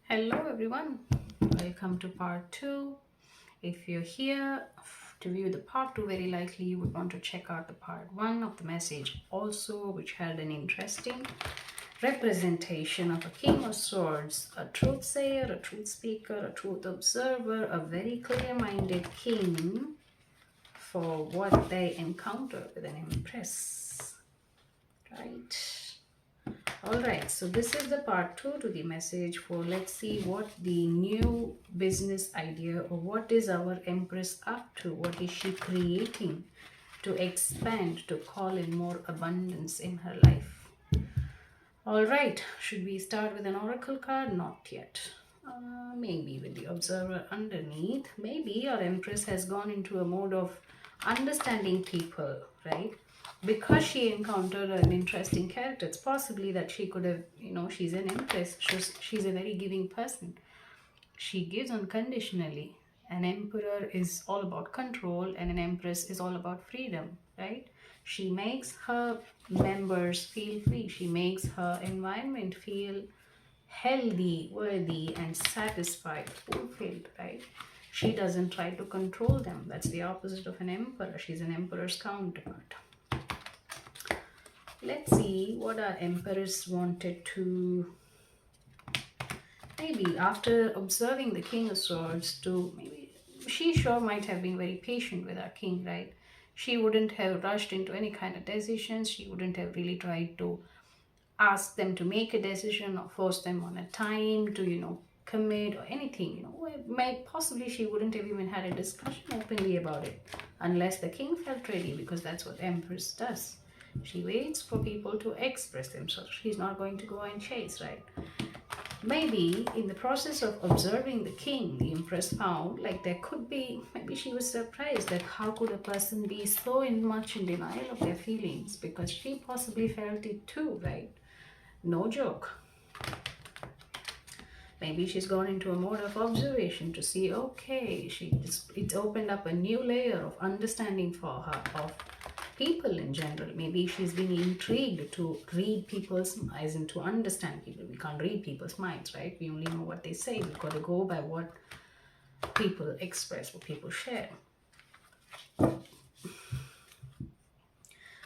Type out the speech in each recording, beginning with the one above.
Hello everyone, welcome to part 2. If you're here to view the part 2, very likely you would want to check out the part 1 of the message also, which had an interesting representation of a king of swords, a truth sayer, a truth speaker, a truth observer, a very clear-minded king for what they encounter with an empress, right? All right, so this is the part 2 to the message for let's see what the new business idea or what is our Empress up to? What is she creating to expand, to call in more abundance in her life? All right, should we start with an oracle card? Not yet. Maybe with the observer underneath. Maybe our Empress has gone into a mode of understanding people, right? Because she encountered an interesting character, it's possibly that she could have, she's an Empress. She's a very giving person. She gives unconditionally. An emperor is all about control, and an empress is all about freedom, right? She makes her members feel free. She makes her environment feel healthy, worthy, and satisfied, fulfilled, right? She doesn't try to control them. That's the opposite of an emperor. She's an emperor's counterpart. Let's see what our empress wanted to, maybe after observing the King of Swords, to maybe she sure might have been very patient with our king, right? She wouldn't have rushed into any kind of decisions. She wouldn't have really tried to ask them to make a decision or force them on a time to, commit or anything. Possibly she wouldn't have even had a discussion openly about it unless the king felt ready, because that's what Empress does. She waits for people to express themselves. She's not going to go and chase, right? Maybe in the process of observing the king, the Empress found like there could be, maybe she was surprised that how could a person be so much in denial of their feelings, because she possibly felt it too, right? No joke. Maybe she's gone into a mode of observation to see, okay, it's opened up a new layer of understanding for her of people in general. Maybe she's been intrigued to read people's minds and to understand people. We can't read people's minds, right? We only know what they say. We've got to go by what people express, what people share.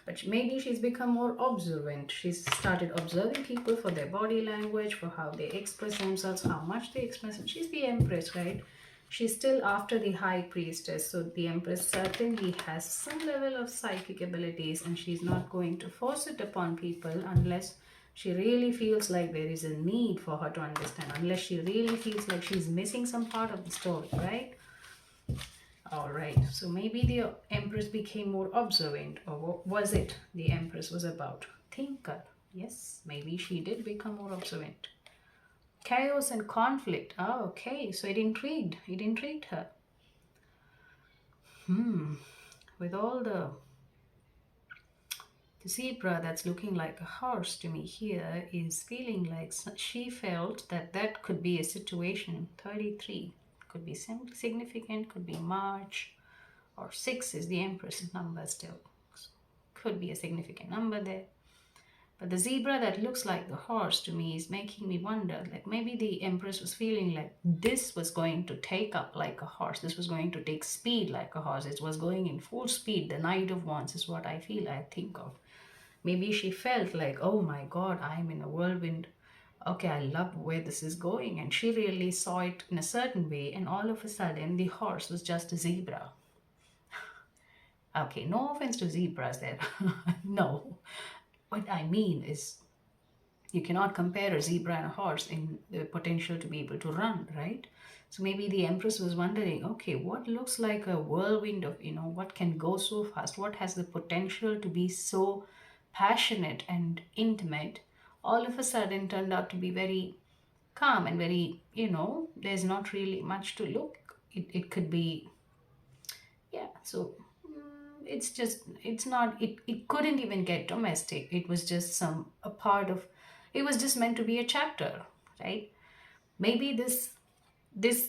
But maybe she's become more observant. She's started observing people for their body language, for how they express themselves, how much they express. And she's the Empress, right? She's still after the High Priestess. So the Empress certainly has some level of psychic abilities, and she's not going to force it upon people unless she really feels like there is a need for her to understand, unless she really feels like she's missing some part of the story, right? All right, so maybe the Empress became more observant, or what was it the Empress was about? Thinker. Yes, maybe she did become more observant. Chaos and conflict. Oh, okay, so it intrigued her. With all the zebra that's looking like a horse to me here is feeling like she felt that that could be a situation. 33 could be significant, could be March, or 6 is the Empress number still. So could be a significant number there. But the zebra that looks like the horse to me is making me wonder, like maybe the Empress was feeling like this was going to take up like a horse. This was going to take speed like a horse. It was going in full speed. The Knight of Wands is what I think of. Maybe she felt like, oh my God, I'm in a whirlwind. Okay, I love where this is going. And she really saw it in a certain way. And all of a sudden, the horse was just a zebra. Okay, no offense to zebras there. No. What I mean is, you cannot compare a zebra and a horse in the potential to be able to run, right? So maybe the Empress was wondering, okay, what looks like a whirlwind of, what can go so fast? What has the potential to be so passionate and intimate? All of a sudden turned out to be very calm and very, there's not really much to look. It could be, yeah, so it couldn't even get domestic. It was just it was just meant to be a chapter, right? Maybe this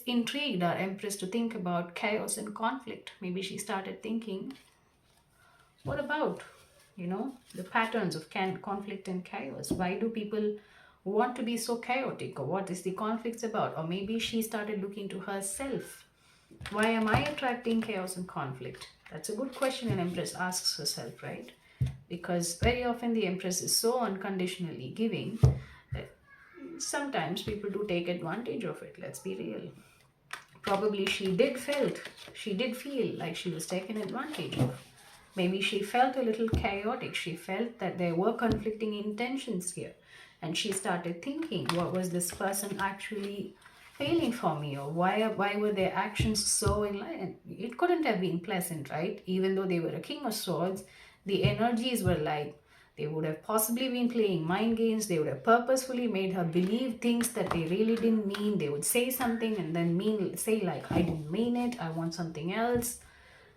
intrigued our Empress to think about chaos and conflict. Maybe she started thinking, what about the patterns of conflict and chaos? Why do people want to be so chaotic, or what is the conflicts about? Or maybe she started looking to herself. Why am I attracting chaos and conflict? That's a good question an Empress asks herself, right? Because very often the Empress is so unconditionally giving that sometimes people do take advantage of it. Let's be real. Probably she did feel like she was taken advantage of. Maybe she felt a little chaotic. She felt that there were conflicting intentions here. And she started thinking, what was this person actually feeling for me? Or why were their actions so in line? It couldn't have been pleasant, right? Even though they were a king of swords, the energies were like, they would have possibly been playing mind games. They would have purposefully made her believe things that they really didn't mean. They would say something and then say like, I didn't mean it. I want something else,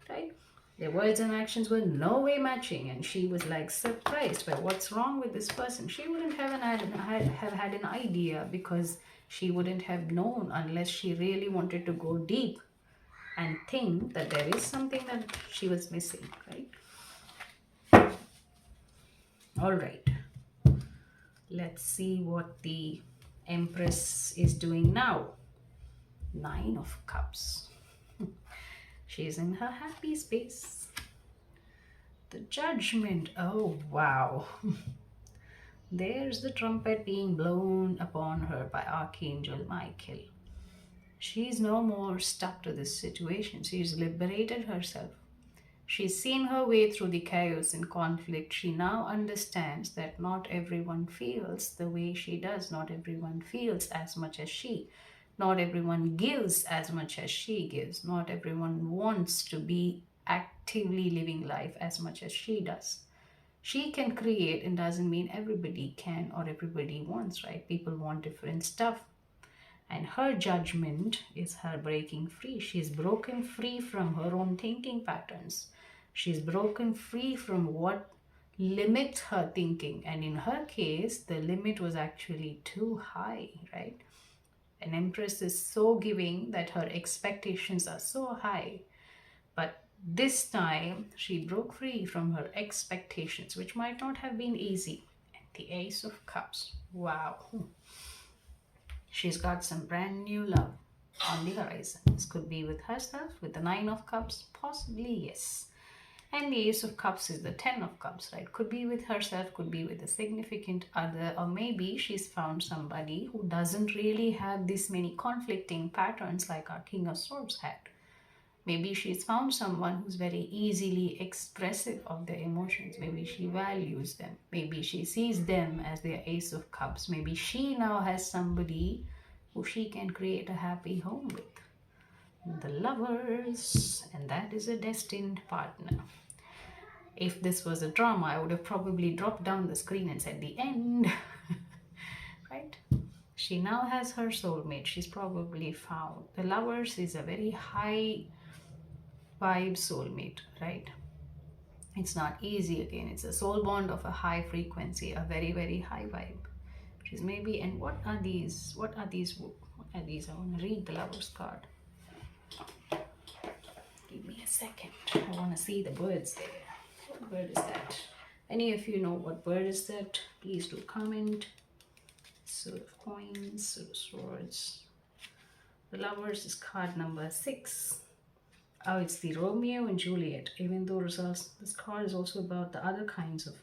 right? Their words and actions were no way matching, and she was like surprised by what's wrong with this person. She wouldn't have had an idea, because she wouldn't have known unless she really wanted to go deep and think that there is something that she was missing, right? All right. Let's see what the Empress is doing now. 9 of Cups. She's in her happy space. The Judgment. Oh, wow. There's the trumpet being blown upon her by Archangel Michael. She's no more stuck to this situation. She's liberated herself. She's seen her way through the chaos and conflict. She now understands that not everyone feels the way she does. Not everyone feels as much as she. Not everyone gives as much as she gives. Not everyone wants to be actively living life as much as she does. She can create, and doesn't mean everybody can or everybody wants, right? People want different stuff. And her judgment is her breaking free. She's broken free from her own thinking patterns. She's broken free from what limits her thinking. And in her case, the limit was actually too high, right? An Empress is so giving that her expectations are so high. But this time, she broke free from her expectations, which might not have been easy. And the Ace of Cups. Wow. She's got some brand new love on the horizon. This could be with herself, with the 9 of Cups, possibly, yes. And the Ace of Cups is the 10 of Cups, right? Could be with herself, could be with a significant other, or maybe she's found somebody who doesn't really have this many conflicting patterns like our King of Swords had. Maybe she's found someone who's very easily expressive of their emotions. Maybe she values them. Maybe she sees them as their Ace of Cups. Maybe she now has somebody who she can create a happy home with. The Lovers, and that is a destined partner. If this was a drama, I would have probably dropped down the screen and said the end, right? She now has her soulmate. She's probably found. The Lovers is a very high vibe soulmate, right? It's not easy again. It's a soul bond of a high frequency, a very, very high vibe. She's maybe, and what are these? What are these? I want to read the Lovers card. Give me a second. I want to see the birds there. What bird is that? Any of you know what bird is that? Please do comment. Suit of Coins, Suit of Swords. The Lovers is card number 6. Oh, it's the Romeo and Juliet. Even though this card is also about the other kinds of.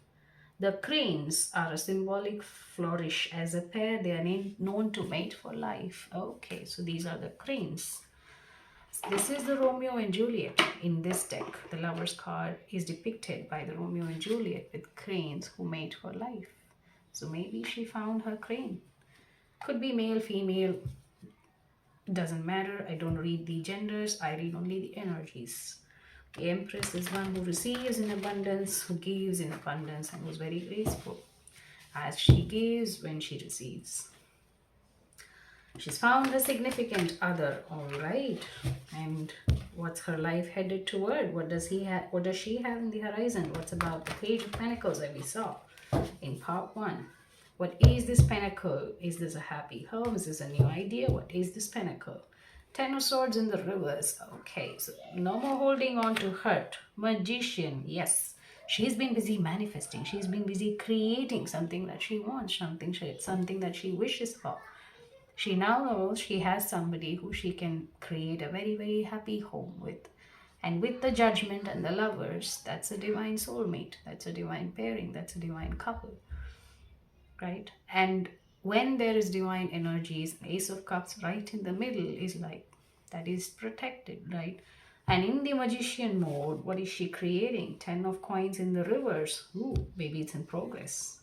The cranes are a symbolic flourish. As a pair, they are known to mate for life. Okay, so these are the cranes. This is the Romeo and Juliet in this deck. The Lovers card is depicted by the Romeo and Juliet with cranes who mate for life. So maybe she found her crane. Could be male, female. Doesn't matter. I don't read the genders. I read only the energies. The Empress is one who receives in abundance, who gives in abundance, and who's very graceful as she gives when she receives. She's found a significant other, all right. And what's her life headed toward? What does she have in the horizon? What's about the Page of Pentacles that we saw in part 1? What is this pentacle? Is this a happy home? Is this a new idea? What is this pentacle? 10 of Swords in the reverse. Okay, so no more holding on to hurt. Magician, yes. She's been busy manifesting. She's been busy creating something that she wants, something that she wishes for. She now knows she has somebody who she can create a very, very happy home with. And with the judgment and the lovers, that's a divine soulmate, that's a divine pairing, that's a divine couple, right? And when there is divine energies, Ace of Cups right in the middle is like, that is protected, right? And in the magician mode, what is she creating? 10 of coins in the reverse. Ooh, maybe it's in progress.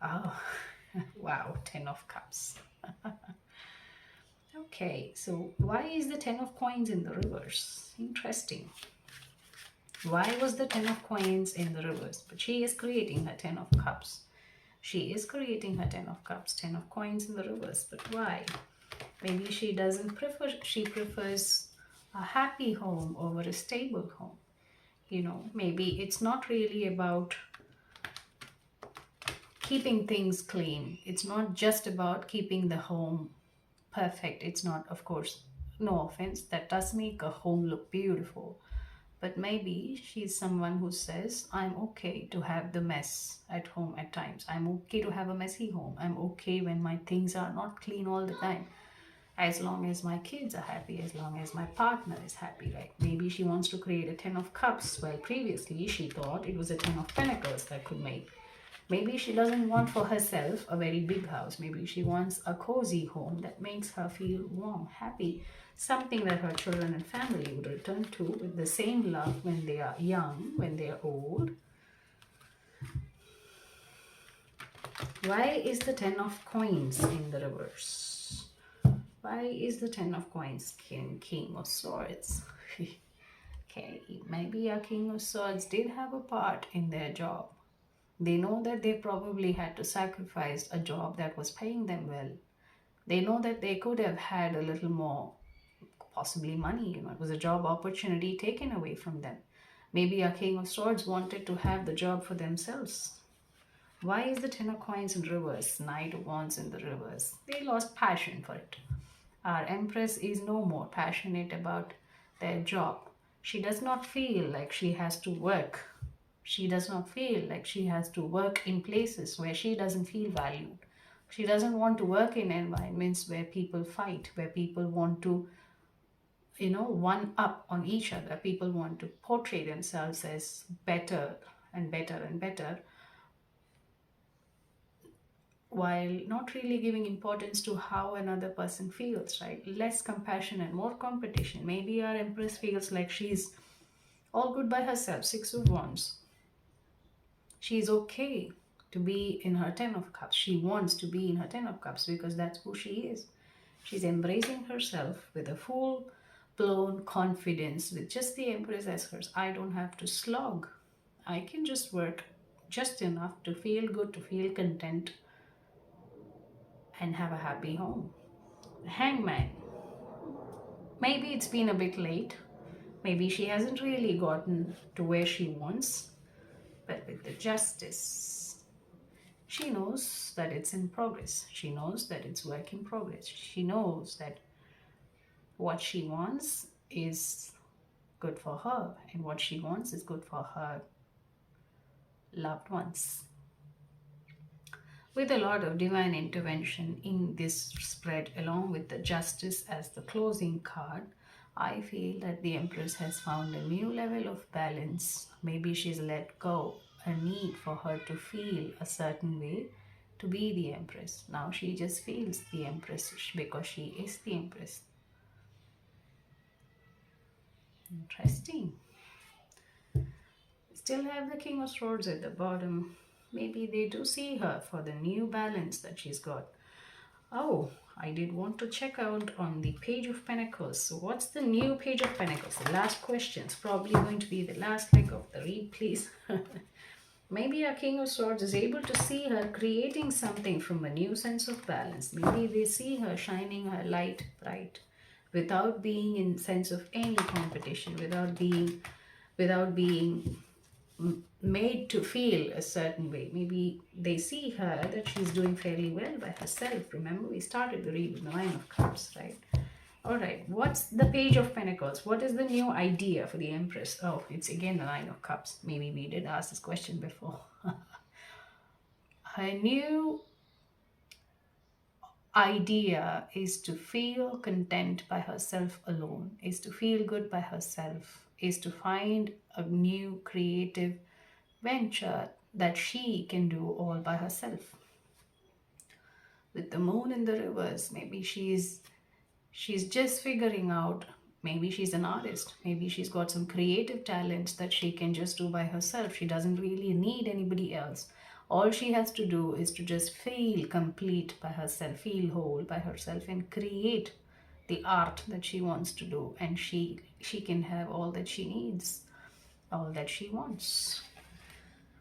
Oh, wow, 10 of cups. Okay, so why is the 10 of coins in the reverse? Interesting. Why was the 10 of coins in the reverse? But she is creating her 10 of cups. She is creating her 10 of cups, 10 of coins in the reverse. But why? Maybe she doesn't prefer, she prefers a happy home over a stable home. You know, maybe it's not really about keeping things clean. It's not just about keeping the home perfect. It's not, of course, no offense, that does make a home look beautiful. But maybe she's someone who says, I'm okay to have the mess at home at times. I'm okay to have a messy home. I'm okay when my things are not clean all the time. As long as my kids are happy, as long as my partner is happy, right? Maybe she wants to create a 10 of cups, while previously she thought it was a 10 of pentacles that could make. Maybe she doesn't want for herself a very big house. Maybe she wants a cozy home that makes her feel warm, happy, something that her children and family would return to with the same love when they are young, when they are old. Why is the 10 of coins in the reverse? Why is the 10 of coins king of swords? Okay, maybe a king of swords did have a part in their job. They know that they probably had to sacrifice a job that was paying them well. They know that they could have had a little more, possibly money. It was a job opportunity taken away from them. Maybe a king of swords wanted to have the job for themselves. Why is the 10 of coins in reverse? Knight of wands in the reverse. They lost passion for it. Our Empress is no more passionate about their job. She does not feel like she has to work. She does not feel like she has to work in places where she doesn't feel valued. She doesn't want to work in environments where people fight, where people want to, one up on each other. People want to portray themselves as better and better and better, while not really giving importance to how another person feels, right? Less compassion and more competition. Maybe our Empress feels like she's all good by herself, 6 of wands. She's okay to be in her 10 of cups. She wants to be in her 10 of cups because that's who she is. She's embracing herself with a full blown confidence, with just the Empress as hers. I don't have to slog. I can just work just enough to feel good, to feel content, and have a happy home. Hangman. Maybe it's been a bit late. Maybe she hasn't really gotten to where she wants. But with the Justice, she knows that it's in progress. She knows that it's work in progress. She knows that what she wants is good for her, and what she wants is good for her loved ones. With a lot of divine intervention in this spread, along with the Justice as the closing card, I feel that the Empress has found a new level of balance. Maybe she's let go a need for her to feel a certain way to be the Empress. Now she just feels the Empress because she is the Empress. Interesting. Still have the King of Swords at the bottom. Maybe they do see her for the new balance that she's got. Oh, I did want to check out on the Page of Pentacles. So what's the new Page of Pentacles? The last question. It's probably going to be the last leg of the read, please. Maybe our King of Swords is able to see her creating something from a new sense of balance. Maybe they see her shining her light bright without being in sense of any competition, without being made to feel a certain way. Maybe they see her that she's doing fairly well by herself. Remember, we started the read with the 9 of Cups, right? All right, what's the Page of Pentacles? What is the new idea for the Empress? Oh, it's again the Nine of Cups. Maybe we did ask this question before. Her new idea is to feel content by herself alone, is to feel good by herself, is to find a new creative venture that she can do all by herself. With the moon in the reverse, maybe she's just figuring out, maybe she's an artist, maybe she's got some creative talents that she can just do by herself. She doesn't really need anybody else. All she has to do is to just feel complete by herself, feel whole by herself, and create the art that she wants to do, and she can have all that she needs, all that she wants.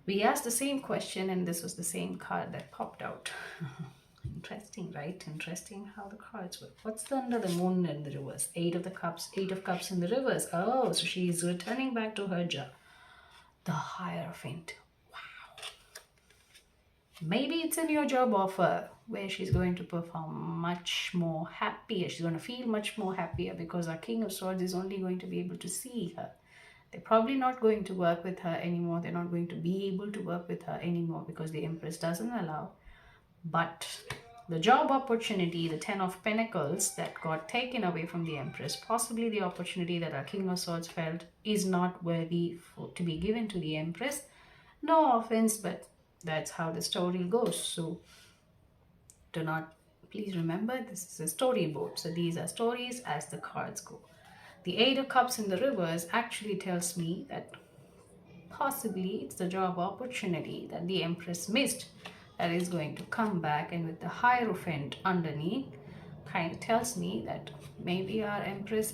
We asked the same question, and this was the same card that popped out. Interesting, right? Interesting how the cards work. What's the under the moon in the reverse? Eight of the cups, Eight of Cups in the reverse. Oh, so she's returning back to her job. The Hierophant. Wow. Maybe it's a new job offer where she's going to perform much more happier. She's going to feel much more happier because our King of Swords is only going to be able to see her. They're probably not going to work with her anymore. They're not going to be able to work with her anymore because the Empress doesn't allow. But the job opportunity, the Ten of Pentacles that got taken away from the Empress, possibly the opportunity that our King of Swords felt is not worthy to be given to the Empress. No offense, but that's how the story goes. So do not, please remember, this is a storyboard. So these are stories as the cards go. The Eight of Cups in the reverse actually tells me that possibly it's the job opportunity that the Empress missed that is going to come back, and with the Hierophant underneath kind of tells me that maybe our Empress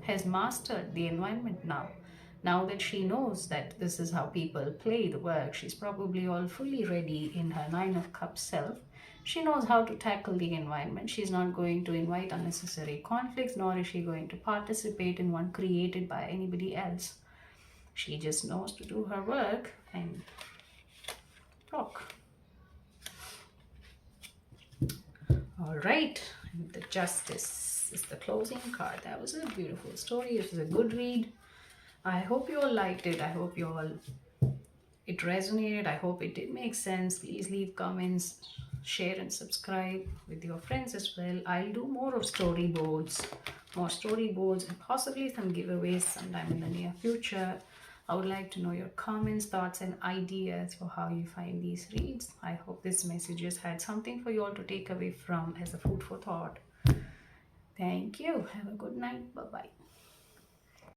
has mastered the environment now that she knows that this is how people play the work. She's probably all fully ready in her Nine of Cups self. She knows how to tackle the environment. She's not going to invite unnecessary conflicts, nor is she going to participate in one created by anybody else. She just knows to do her work and rock. All right, the Justice is the closing card. That was a beautiful story. It was a good read. I hope you all liked it. I hope it resonated. I hope it did make sense. Please leave comments, share and subscribe with your friends as well. I'll do more storyboards and possibly some giveaways sometime in the near future. I would like to know your comments, thoughts and ideas for how you find these reads. I hope this message has had something for you all to take away from as a food for thought. Thank you. Have a good night. Bye-bye.